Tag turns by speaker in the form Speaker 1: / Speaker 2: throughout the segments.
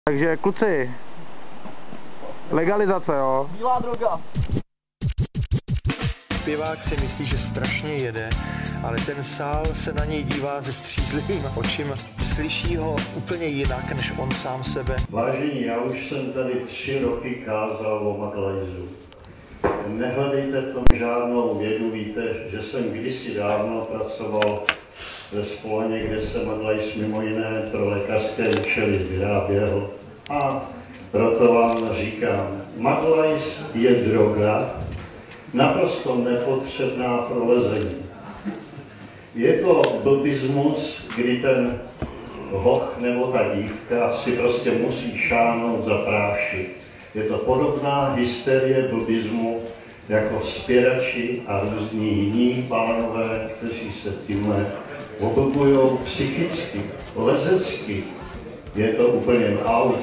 Speaker 1: Takže kluci, legalizace, jo?
Speaker 2: Bílá droga.
Speaker 3: Zpěvák si myslí, že strašně jede, ale ten sál se na něj dívá se střízlivýma očima. Slyší ho úplně jinak, než on sám sebe.
Speaker 4: Vážení, já už jsem tady 3 roky kázal o Maglajzu. Nehledejte v tom žádnou vědu, víte, že jsem kdysi dávno pracoval ve Spolaně, kde se Maglajz mimo jiné pro lékařské účely vyráběl. A proto vám říkám, Maglajz je droga, naprosto nepotřebná pro lezení. Je to blbismus, kdy ten hoch nebo ta dívka si prostě musí šáhnout za práši. Je to podobná hysterie blbismu jako zpěvači a různí jiní pánové, kteří se tímhle oblbujou psychicky, lezecky. Je to úplně out.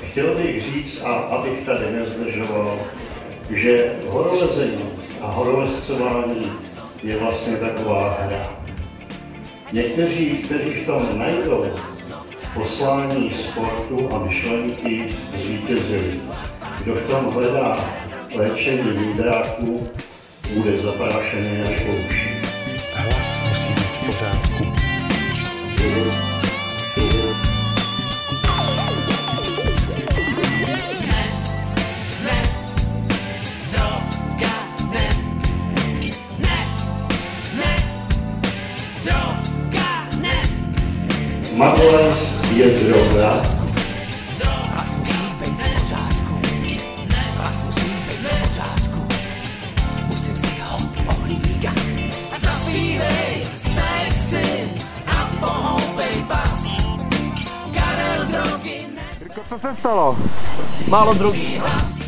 Speaker 4: Chtěl bych říct, a abych tady nezdržoval, že horolezení a horolezcování je vlastně taková hra. Někteří, kteří v tom najdou poslání sportu a myšlenky, zvítězili. Kdo v tom hledá léčení výdráků, bude zaprášený až po uši.
Speaker 3: Hlas musí být v pořádku.
Speaker 4: Maglajz je droga.
Speaker 5: Hlas musí být v pořádku. Hlas musí být v pořádku. Musím si ho ohlídat. Zaspívej sexy a pohoupej pas. Karel drogy ne...
Speaker 1: Co se stalo?
Speaker 2: Málo drogy.
Speaker 5: Hlas